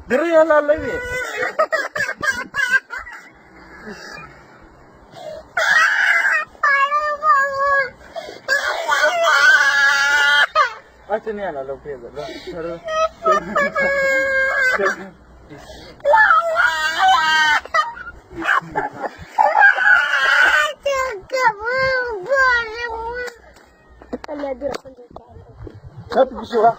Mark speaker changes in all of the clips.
Speaker 1: Diri halalay eh. अच्छा नहीं आला लो फिर लो चलो सब बिसुरा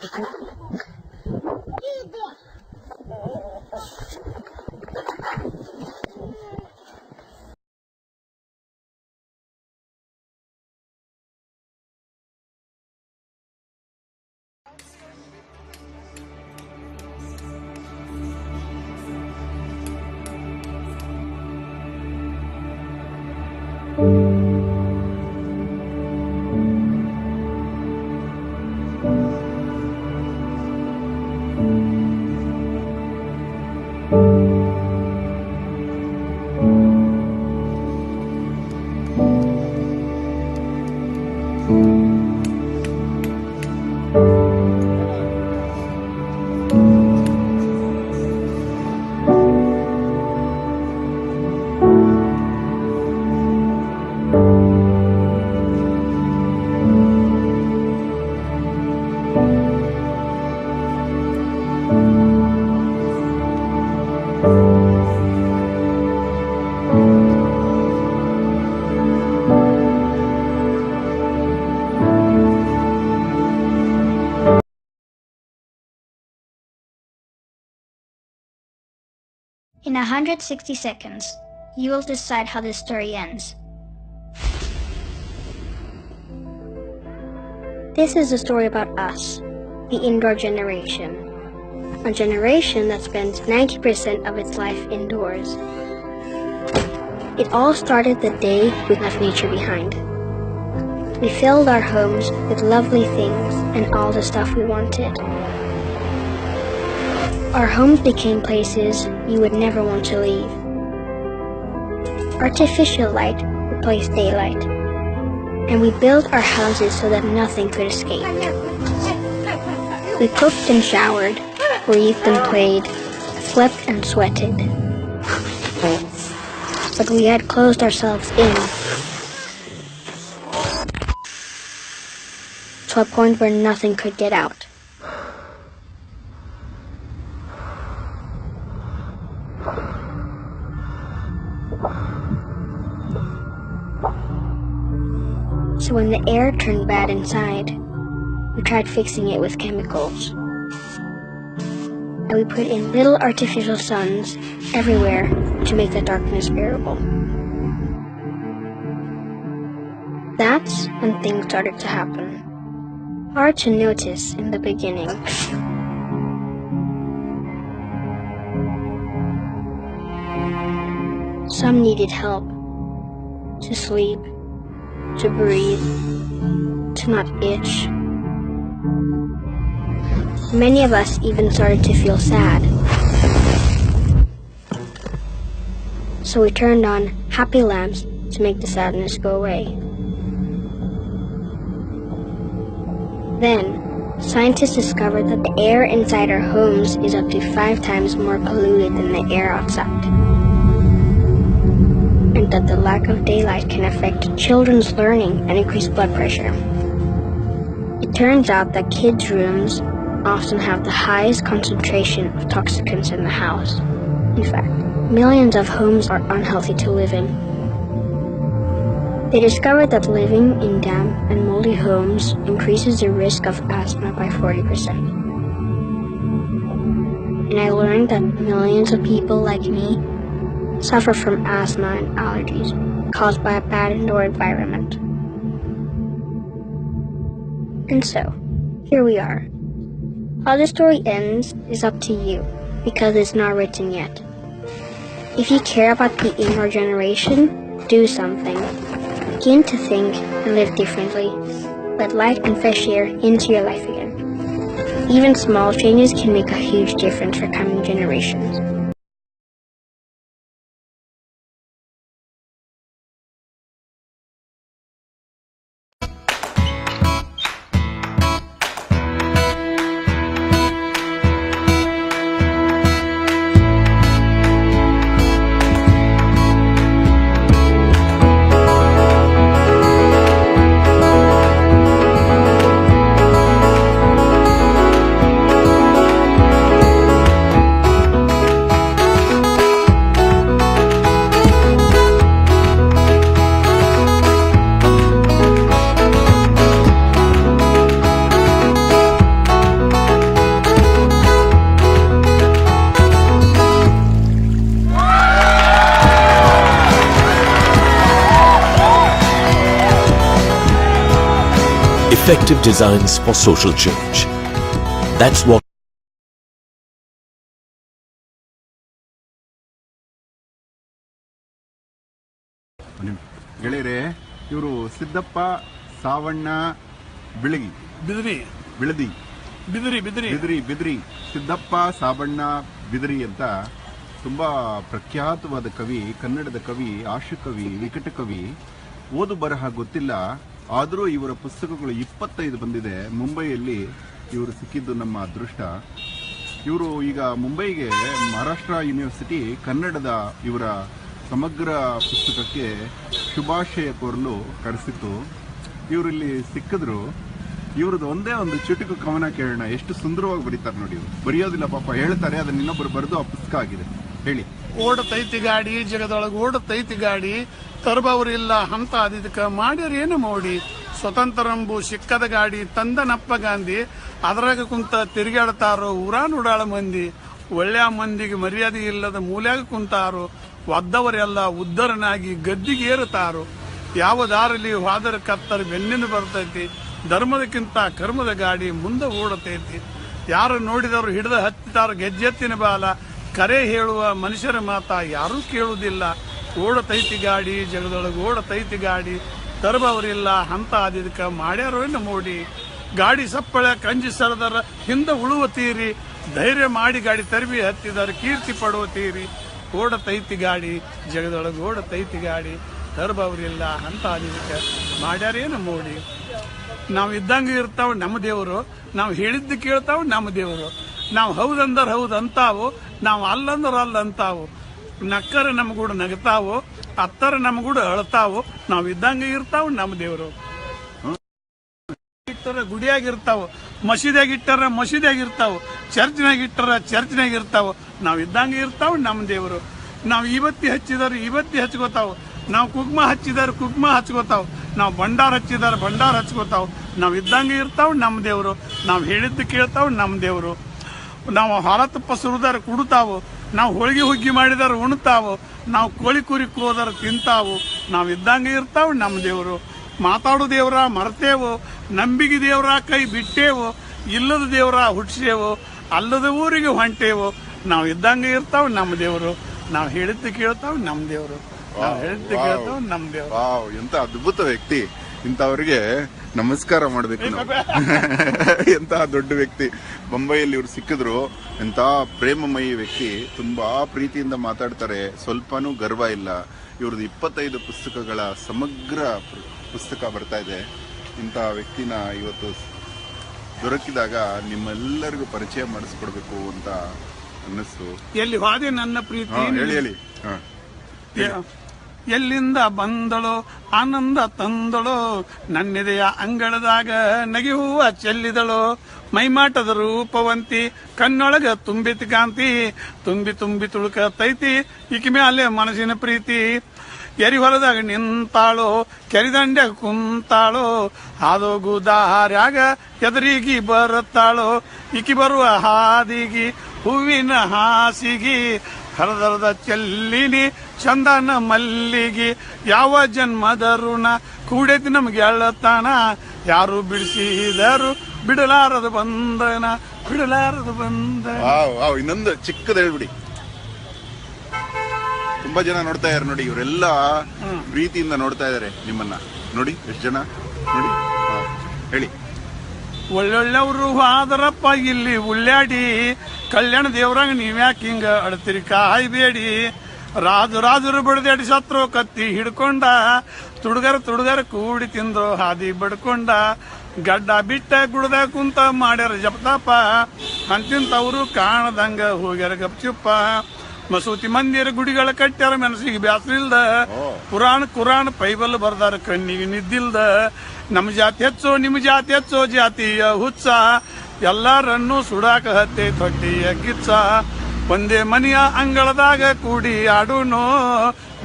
Speaker 2: In 160 seconds, you will decide how this story ends. This is a story about us, the indoor generation. A generation that spends 90% of its life indoors. It all started the day we left nature behind. We filled our homes with lovely things and all the stuff we wanted. Our homes became places you would never want to leave. Artificial light replaced daylight, and we built our houses so that nothing could escape. We cooked and showered, breathed and played, slept and sweated. But we had closed ourselves in to a point where nothing could get out. So when the air turned bad inside, we tried fixing it with chemicals. And we put in little artificial suns everywhere to make the darkness bearable. That's when things started to happen. Hard to notice in the beginning. Some needed help to sleep, to breathe, to not itch. Many of us even started to feel sad. So we turned on happy lamps to make the sadness go away. Then, scientists discovered that the air inside our homes is up to 5 times more polluted than the air outside. And that the lack of daylight can affect children's learning and increase blood pressure. It turns out that kids' rooms often have the highest concentration of toxicants in the house. In fact, millions of homes are unhealthy to live in. They discovered that living in damp and moldy homes increases the risk of asthma by 40%. And I learned that millions of people like me suffer from asthma and allergies caused by a bad indoor environment. And so, here we are. How the story ends is up to you, because it's not written yet. If you care about the indoor generation, do something. Begin to think and live differently. Let light and fresh air into your life again. Even small changes can make a huge difference for coming generations.
Speaker 3: effective designs for social change. That's what
Speaker 4: ಗೆಳೆಯರೆ, ಇವರು ಸಿದ್ದಪ್ಪ ಸಾವಣ್ಣ ಬಿಳಗಿ
Speaker 5: ಬಿದ್ರಿ
Speaker 4: ಬಿಳದಿ
Speaker 5: ಬಿದ್ರಿ ಬಿದ್ರಿ
Speaker 4: ಬಿದ್ರಿ ಬಿದ್ರಿ ಸಿದ್ದಪ್ಪ ಸಾವಣ್ಣ ಬಿದ್ರಿ ಅಂತ ತುಂಬಾ ಪ್ರಖ್ಯಾತವಾದ ಕವಿ, ಕನ್ನಡದ ಕವಿ, ಆಶುಕವಿ, ವಿಕಟ ಕವಿ. ಓದು ಬರಹ ಗೊತ್ತಿಲ್ಲ, ಆದರೂ ಇವರ ಪುಸ್ತಕಗಳು 25 ಬಂದಿದೆ. ಮುಂಬೈಯಲ್ಲಿ ಇವರು ಸಿಕ್ಕಿದ್ದು ನಮ್ಮ ಅದೃಷ್ಟ. ಇವರು ಈಗ ಮುಂಬೈಗೆ ಮಹಾರಾಷ್ಟ್ರ ಯೂನಿವರ್ಸಿಟಿ ಕನ್ನಡದ ಇವರ ಸಮಗ್ರ ಪುಸ್ತಕಕ್ಕೆ ಶುಭಾಶಯ ಕೋರಲು ಕರೆಸಿತ್ತು. ಇವರಿಲ್ಲಿ ಸಿಕ್ಕಿದ್ರು. ಇವ್ರದ್ದು ಒಂದೇ ಒಂದು ಚುಟುಕು ಕವನ ಕೇಳೋಣ. ಎಷ್ಟು ಸುಂದರವಾಗಿ ಬರೀತಾರೆ ನೋಡಿ. ಇವರು ಬರೆಯೋದಿಲ್ಲ ಪಾಪ, ಹೇಳ್ತಾರೆ, ಅದನ್ನ ಇನ್ನೊಬ್ಬರು ಬರೆದು ಆ ಪುಸ್ತಕ ಆಗಿದೆ. ಹೇಳಿ.
Speaker 5: ಓಡತೈತಿ ಗಾಡಿ ಜಗದೊಳಗೆ ಓಡತೈತಿ ಗಾಡಿ, ತರಬವ್ರಿಲ್ಲ ಹಂತ ಅದಿದಕ್ಕ ಮಾಡ್ಯಾರೇನು ಮೋಡಿ, ಸ್ವತಂತ್ರಂಬು ಸಿಕ್ಕದ ಗಾಡಿ ತಂದನಪ್ಪ ಗಾಂಧಿ, ಅದ್ರಾಗ ಕುಂತ ತಿರುಗಾಡ್ತಾರೋ ಊರಾನುಡಾಳ ಮಂದಿ, ಒಳ್ಳೆಯ ಮಂದಿಗೆ ಮರ್ಯಾದೆ ಇಲ್ಲದ ಮೂಲ್ಯಾಗ ಕುಂತಾರೋ, ಒದ್ದವರೆಲ್ಲ ಉದ್ದರನಾಗಿ ಗದ್ದಿಗೇರುತ್ತಾರೋ, ಯಾವ ದಾರಲ್ಲಿ ಹೋದರ ಕತ್ತರ ಬೆನ್ನಿನ ಬರ್ತೈತಿ, ಧರ್ಮದಕ್ಕಿಂತ ಕರ್ಮದ ಗಾಡಿ ಮುಂದೆ ಓಡತೈತಿ, ಯಾರು ನೋಡಿದವರು ಹಿಡಿದ ಹತ್ತಿದಾರ ಗೆಜ್ಜೆತ್ತಿನ ಬಾಲ, ಕರೆ ಹೇಳುವ ಮನುಷ್ಯರ ಮಾತ ಯಾರೂ ಕೇಳುವುದಿಲ್ಲ, ಓಡತೈತಿ ಗಾಡಿ ಜಗದೊಳಗೆ ಓಡತೈತಿ ಗಾಡಿ, ತರಬವರಿಲ್ಲ ಹಂತ ಆದಿದಕ್ಕ ಮಾಡ್ಯಾರೋ ಏನು ಮೋಡಿ, ಗಾಡಿ ಸಪ್ಪಳ ಕಂಜಿ ಸರದರ ಹಿಂದೆ ಉಳುವ ತೀರಿ, ಧೈರ್ಯ ಮಾಡಿ ಗಾಡಿ ತರಬಿ ಹತ್ತಿದರ ಕೀರ್ತಿ ಪಡುವ ತೀರಿ, ಓಡತೈತಿ ಗಾಡಿ ಜಗದೊಳಗೆ ಓಡತೈತಿ ಗಾಡಿ, ತರಬವರಿಲ್ಲ ಹಂತ ಆದಿದಕ್ಕ ಮಾಡ್ಯಾರೇನು ಮೋಡಿ. ನಾವು ಇದ್ದಂಗೆ ಇರ್ತಾವ ನಮ್ಮ ದೇವರು, ನಾವು ಹೇಳಿದ್ದು ಕೇಳ್ತಾವ ನಮ್ಮ ದೇವರು, ನಾವು ಹೌದಂದ್ರೆ ಹೌದು ಅಂತಾವು, ನಾವು ಅಲ್ಲಂದ್ರೆ ಅಲ್ಲ ಅಂತಾವು, ನಕ್ಕರ ನಮ್ಗೂಡ ನಗತಾವು, ಅತ್ತರ ನಮ್ಗೂಡ ಅಳ್ತಾವು, ನಾವು ಇದ್ದಂಗೆ ಇರ್ತಾವ ನಮ್ಮ ದೇವರು. ಇಟ್ಟರ ಗುಡಿಯಾಗಿರ್ತಾವ, ಮಸೀದಿಯಾಗ ಇಟ್ಟರ ಮಸೀದಿಯಾಗ ಇರ್ತಾವ, ಚರ್ಚ್ನಾಗ ಇಟ್ಟರ ಚರ್ಚ್ನಾಗ ಇರ್ತಾವ, ನಾವು ಇದ್ದಂಗೆ ಇರ್ತಾವ ನಮ್ಮ ದೇವರು. ನಾವು ಇವತ್ತಿ ಹಚ್ಚಿದಾರ ಇವತ್ತಿ ಹಚ್ಕೋತಾವ, ನಾವು ಕುಗ್ಮ ಹಚ್ಚಿದಾರ ಕುಗ್ಮ ಹಚ್ಕೋತಾವ, ನಾವು ಭಂಡಾರ ಹಚ್ಚಿದಾರ ಭಂಡಾರ ಹಚ್ಕೋತಾವ, ನಾವು ಇದ್ದಂಗೆ ಇರ್ತಾವ ನಮ್ಮ ದೇವರು, ನಾವು ಹೇಳಿದ್ದು ಕೇಳ್ತಾವ ನಮ್ಮ ದೇವರು. ನಾವು ಹಾಲ ತುಪ್ಪ ಸುರಿದಾರ ಕುಡ್ತಾವು, ನಾವು ಹೋಳಿಗೆ ಹುಗ್ಗಿ ಮಾಡಿದಾರ ಉಣ್ತಾವು, ನಾವು ಕೋಳಿ ಕುರಿ ಕೋದಾರ ತಿಂತಾವು, ನಾವು ಇದ್ದಂಗೆ ಇರ್ತಾವ ನಮ್ಮ ದೇವರು. ಮಾತಾಡೋ ದೇವ್ರ ಮರ್ತೇವು, ನಂಬಿಕೆ ದೇವ್ರ ಕೈ ಬಿಟ್ಟೇವು, ಇಲ್ಲದ ದೇವ್ರ ಹುಟ್ಟಿಸೇವು, ಅಲ್ಲದ ಊರಿಗೆ ಹೊಂಟೇವು, ನಾವು ಇದ್ದಂಗೆ ಇರ್ತಾವ ನಮ್ಮ ದೇವರು, ನಾವು ಹೇಳಿದ್ದು ಕೇಳ್ತಾವ ನಮ್ಮ ದೇವರು, ನಾವು ಹೇಳಿದ್ದು ಕೇಳ್ತಾವ ನಮ್ಮ ದೇವರು.
Speaker 4: ಎಂತ ಅದ್ಭುತ ವ್ಯಕ್ತಿ. ಇಂಥವ್ರಿಗೆ ನಮಸ್ಕಾರ ಮಾಡಬೇಕು ನಾವು. ಎಂತ ದೊಡ್ಡ ವ್ಯಕ್ತಿ. ಮುಂಬೈಯಲ್ಲಿ ಇವ್ರು ಸಿಕ್ಕಿದ್ರು. ಎಂತ ಪ್ರೇಮಮಯಿ ವ್ಯಕ್ತಿ, ತುಂಬಾ ಪ್ರೀತಿಯಿಂದ ಮಾತಾಡ್ತಾರೆ, ಸ್ವಲ್ಪನೂ ಗರ್ವ ಇಲ್ಲ. ಇವ್ರದ್ದು 25 ಪುಸ್ತಕಗಳ ಸಮಗ್ರ ಪುಸ್ತಕ ಬರ್ತಾ ಇದೆ. ಇಂಥ ವ್ಯಕ್ತಿನ ಇವತ್ತು ದೊರಕಿದಾಗ ನಿಮ್ಮೆಲ್ಲರಿಗೂ ಪರಿಚಯ ಮಾಡಿಸ್ಕೊಡ್ಬೇಕು ಅಂತ ಅನ್ನಿಸ್ತು.
Speaker 5: ಎಲ್ಲಿ ಹಾದೆ ನನ್ನ ಪ್ರೀತಿ,
Speaker 4: ಹೇಳಿ.
Speaker 5: ಎಲ್ಲಿಂದ ಬಂದಳೋ ಆನಂದ ತಂದಳೋ, ನನ್ನೆದೆಯ ಅಂಗಳದಾಗ ನಗಿ ಹೂವ ಚೆಲ್ಲಿದಳೋ, ಮೈಮಾಟದ ರೂಪವಂತಿ ಕಣ್ಣೊಳಗ ತುಂಬಿತಿ ಕಾಂತಿ, ತುಂಬಿ ತುಂಬಿ ತುಳುಕತೈತಿ ಈಕಿ ಮ್ಯಾಲೆ ಮನಸ್ಸಿನ ಪ್ರೀತಿ, ಎರಿ ಹೊಲದಾಗ ನಿಂತಾಳೋ ಕೆರಿದಂಡ್ಯಾಗ ಕುಂತಾಳೋ, ಹಾದೋಗು ದಾರ್ಯಾಗ ಎದುರಿಗಿ ಬರುತ್ತಾಳೋ, ಈಕಿ ಬರುವ ಹಾದಿಗಿ ಹೂವಿನ ಹಾಸಿಗಿ, ಹರದರದ ಚೆಲ್ಲಿನಿ ಚಂದನ ಮಲ್ಲಿಗಿ, ಯಾವ ಜನ್ಮದ ಋಣ ಕೂಡೈತಿ ನಮ್ಗೆ ಎಳ್ಳತಾನ, ಯಾರು ಬಿಡಿಸಿದರು ಬಿಡಲಾರದು ಬಂದನ ಬಿಡಲಾರದು ಬಂದನ.
Speaker 4: ಇನ್ನೊಂದು ಚಿಕ್ಕದ ಹೇಳ್ಬಿಡಿ. ತುಂಬಾ ಜನ ನೋಡ್ತಾ ಇದಾರೆ ನೋಡಿ, ಇವರೆಲ್ಲ ಪ್ರೀತಿಯಿಂದ ನೋಡ್ತಾ ಇದಾರೆ ನಿಮ್ಮನ್ನ. ನೋಡಿ ಎಷ್ಟು ಜನ ನೋಡಿ. ಹೇಳಿ.
Speaker 5: ಒಳ್ಳೊಳ್ಳೆವ್ರು ಹಾದರಪ್ಪ ಇಲ್ಲಿ ಉಳ್ಳಾಡಿ, ಕಲ್ಯಾಣ ದೇವ್ರಂಗ ನೀವ್ಯಾಕೆ ಹಿಂಗ ಅಳ್ತಿರಿ ಕಾಯ್ಬೇಡಿ, ರಾಜರು ಬಡ್ದಾಡಿ ಸತ್ರು ಕತ್ತಿ ಹಿಡ್ಕೊಂಡ, ತುಡುಗರ ಕೂಡಿ ತಿಂದ್ರು ಹಾದಿ ಬಡ್ಕೊಂಡ, ಗಡ್ಡ ಬಿಟ್ಟ ಗುಡ್ದ ಕುಂತ ಮಾಡ್ಯಾರ ಜಪತಾಪ, ಅಂತಿಂತವ್ರು ಕಾಣದಂಗ ಹೋಗ್ಯಾರ ಗಪ್ಚುಪ್ಪ, ಮಸೂತಿ ಮಂದಿರ ಗುಡಿಗಳ ಕಟ್ಟ್ಯಾರ ಮನಸ್ಸಿಗೆ ಬ್ಯಾಸರಿಲ್ದ, ಕುರಾನ್ ಬೈಬಲ್ ಬರ್ದಾರ ಕಣ್ಣಿಗೆ ನಿದ್ದಿಲ್ದ, ನಮ್ಮ ಜಾತಿ ಹೆಚ್ಚೋ ನಿಮ್ಮ ಜಾತಿ ಹೆಚ್ಚೋ ಜಾತಿಯ ಹುಚ್ಚ, ಎಲ್ಲರನ್ನೂ ಸುಡಾಕ ಹತ್ತೆ ತೊಟ್ಟಿಯ ಕಿಚ್ಚ, ಒಂದೇ ಮನೆಯ ಅಂಗಳದಾಗ ಕೂಡಿ ಆಡುನೋ,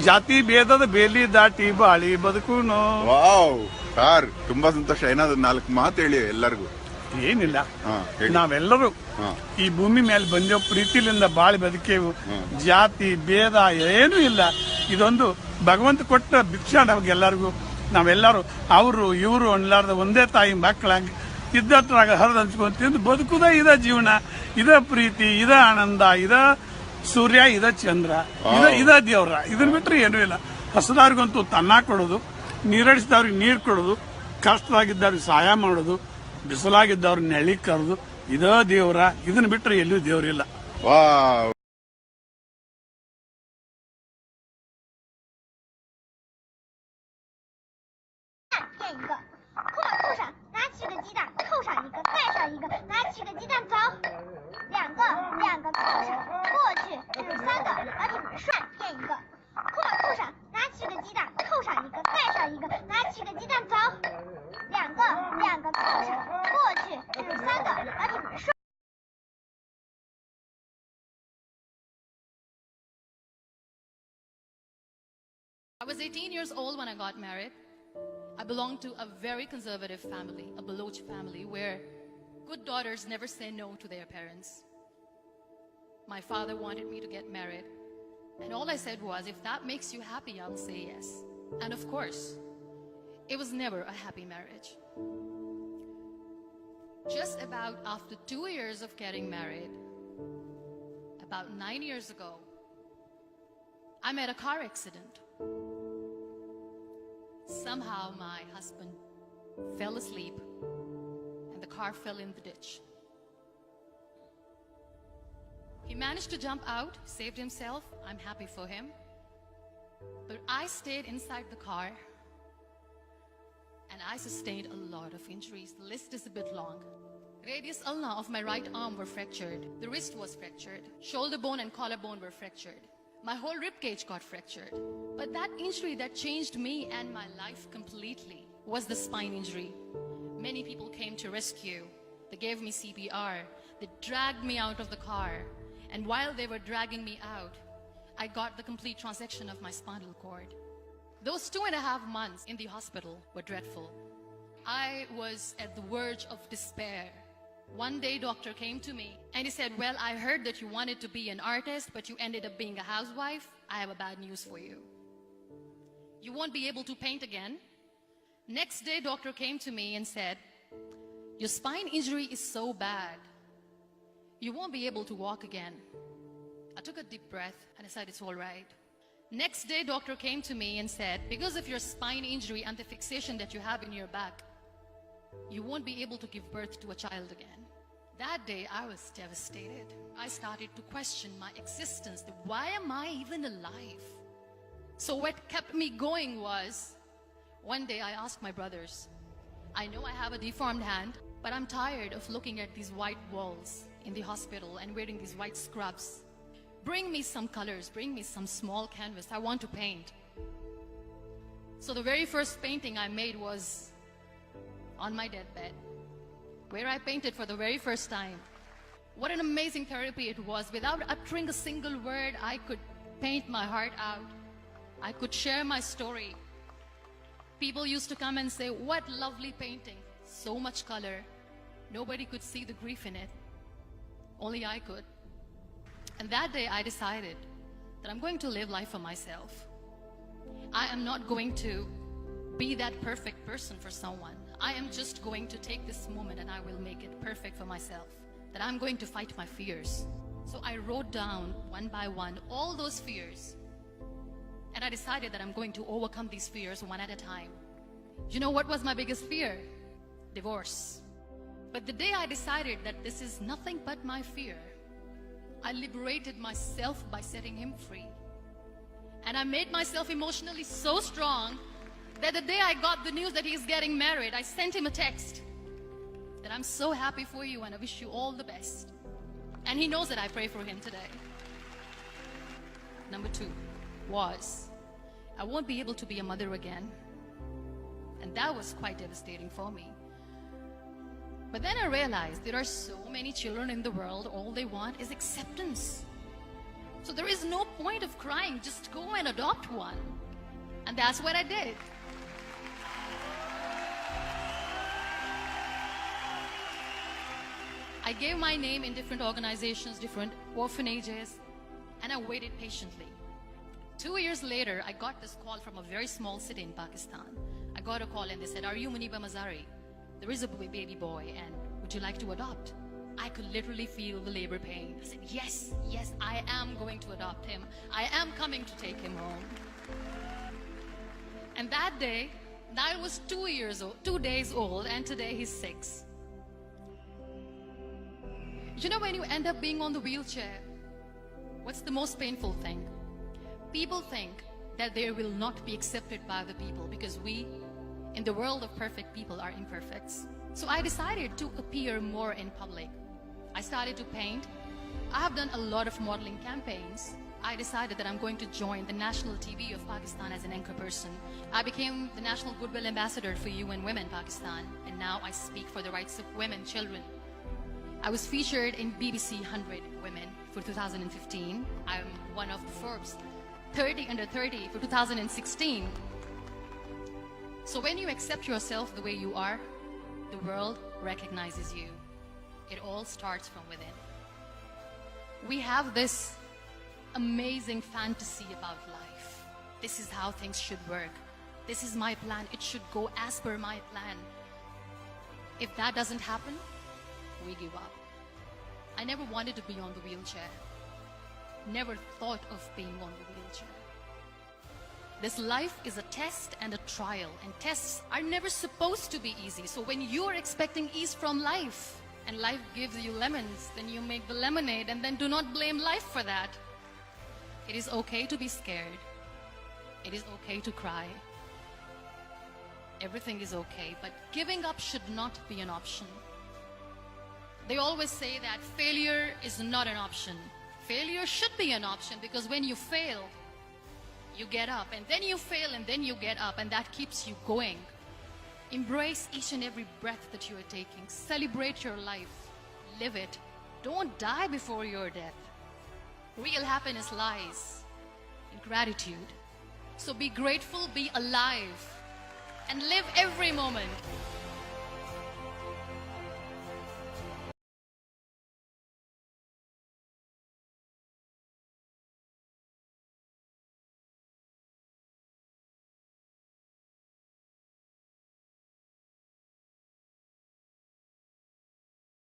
Speaker 5: ಜಾತಿ ಭೇದದ ಬೇಲಿ ದಾಟಿ ಬಾಳಿ ಬದುಕುನೋ.
Speaker 4: ಸಾರ್ ತುಂಬಾ ಸಂತೋಷ. ಏನಾದ್ರು 4 ಮಾತು ಹೇಳಿ ಎಲ್ಲರಿಗೂ.
Speaker 5: ಏನಿಲ್ಲ, ನಾವೆಲ್ಲರೂ ಈ ಭೂಮಿ ಮೇಲೆ ಬಂದೇವು, ಪ್ರೀತಿಲಿಂದ ಬಾಳಿ ಬದುಕೇವು, ಜಾತಿ ಭೇದ ಏನೂ ಇಲ್ಲ. ಇದೊಂದು ಭಗವಂತ ಕೊಟ್ಟ ಭಿಕ್ಷಾ ನಮಗೆಲ್ಲರಿಗೂ. ನಾವೆಲ್ಲರೂ ಅವರು ಇವರು ಅನ್ಲಾರ್ದ ಒಂದೇ ತಾಯಿ ಮಕ್ಕಳಾಗಿ ಇದ್ದತ್ರಾಗ ಹರಿದು ಹಂಚ್ಕೊಂಡು ತಿಂದು ಬದುಕುದ ಇದ ಜೀವನ, ಇದ ಪ್ರೀತಿ, ಇದ ಆನಂದ, ಇದ ಸೂರ್ಯ, ಇದ ಚಂದ್ರ, ಇದ ದೇವ್ರ. ಇದನ್ನ ಬಿಟ್ಟರೆ ಏನೂ ಇಲ್ಲ. ಹಸದಾರ್ಗಂತೂ ತನ್ನ ಕೊಡೋದು, ನೀರಡಿಸಿದವ್ರಿಗೆ ನೀರು ಕೊಡೋದು, ಕಷ್ಟದಾಗಿದ್ದವ್ರಿಗೆ ಸಹಾಯ ಮಾಡೋದು, ಬಿಸಿಲಾಗಿದ್ದವ್ರಿಗೆ ನೆಳಿ ಕರೆದು, ಇದ ದೇವ್ರ. ಇದನ್ನ ಬಿಟ್ಟರೆ ಎಲ್ಲೂ ದೇವ್ರಿಲ್ಲ.
Speaker 4: ವಾವ್.
Speaker 6: 垫一个，扣往扣上，拿7个鸡蛋，扣上一个，盖上一个，拿7个鸡蛋走，2个扣上，过去是3个，把你们涮垫一个，扣往扣上，拿7个鸡蛋，扣上一个，盖上一个，拿7个鸡蛋走，2个扣上，过去是3个，把你们涮。
Speaker 7: I was 18 years old when I got married. I belonged to a very conservative family, a Baloch family, where good daughters never say no to their parents. My father wanted me to get married, and all I said was, if that makes you happy, I'll say yes. And of course, it was never a happy marriage. Just about after 2 years of getting married, about 9 years ago, I met a car accident. Somehow my husband fell asleep and the car fell in the ditch. He managed to jump out, saved himself. I'm happy for him. But I stayed inside the car and I sustained a lot of injuries. The list is a bit long. Radius ulna of my right arm were fractured. The wrist was fractured. Shoulder bone and collarbone were fractured. My whole rib cage got fractured. But that injury that changed me and my life completely was the spine injury. Many people came to rescue. They gave me CPR. They dragged me out of the car. And while they were dragging me out, I got the complete transection of my spinal cord. Those 2.5 months in the hospital were dreadful. I was at the verge of despair. One day, doctor came to me and he said, well, I heard that you wanted to be an artist, but you ended up being a housewife. I have a bad news for you. You won't be able to paint again. Next day, doctor came to me and said, your spine injury is so bad, you won't be able to walk again. I took a deep breath and I said, it's all right. Next day, doctor came to me and said, because of your spine injury and the fixation that you have in your back, you won't be able to give birth to a child again. That day, I was devastated. I started to question my existence. Why am I even alive? So what kept me going was, one day I asked my brothers, I know I have a deformed hand, but I'm tired of looking at these white walls in the hospital and wearing these white scrubs. Bring me some colors, bring me some small canvas. I want to paint. So the very first painting I made was on my deathbed, where I painted for the very first time. What an amazing therapy it was. Without uttering a single word, I could paint my heart out. I could share my story. People used to come and say, what lovely painting. So much color. Nobody could see the grief in it. Only I could. And that day I decided that I'm going to live life for myself. I am not going to be that perfect person for someone. I am just going to take this moment and I will make it perfect for myself. That I'm going to fight my fears. So I wrote down one by one all those fears. And I decided that I'm going to overcome these fears one at a time. You know what was my biggest fear? Divorce. But the day I decided that this is nothing but my fear, I liberated myself by setting him free. And I made myself emotionally so strong that the day I got the news that he's getting married, I sent him a text that I'm so happy for you and I wish you all the best. And he knows that I pray for him today. Number 2 was, I won't be able to be a mother again. And that was quite devastating for me. But then I realized there are so many children in the world, all they want is acceptance. So there is no point of crying, just go and adopt one. And that's what I did. I gave my name in different organizations, different orphanages, and I waited patiently. 2 years later, I got this call from a very small city in Pakistan. I got a call and they said, "Are you Muniba Mazari? There is a baby boy and would you like to adopt?" I could literally feel the labor pain. I said, yes, I am going to adopt him. I am coming to take him home. And that day, Niall was 2 days old, and today he's 6. You know, when you end up being on the wheelchair, what's the most painful thing? People think that they will not be accepted by the people because we, in the world of perfect people, are imperfects. So I decided to appear more in public. I started to paint. I have done a lot of modeling campaigns. I decided that I'm going to join the national TV of Pakistan as an anchor person. I became the National Goodwill Ambassador for UN Women Pakistan, and now I speak for the rights of women, children. I was featured in BBC 100 Women for 2015. I'm one of the Forbes 30 under 30 for 2016. So when you accept yourself the way you are, the world recognizes you. It all starts from within. We have this amazing fantasy about life. This is how things should work. This is my plan. It should go as per my plan. If that doesn't happen, we give up. I never wanted to be on the wheelchair. Never thought of being on the wheelchair. This life is a test and a trial, and tests are never supposed to be easy. So when you're expecting ease from life, and life gives you lemons, then you make the lemonade, and then do not blame life for that. It is okay to be scared. It is okay to cry. Everything is okay, but giving up should not be an option. They always say that failure is not an option. Failure should be an option, because when you fail, you get up, and then you fail, and then you get up, and that keeps you going. Embrace each and every breath that you are taking. Celebrate your life. Live it. Don't die before your death. Real happiness lies in gratitude. So be grateful, be alive, and live every moment.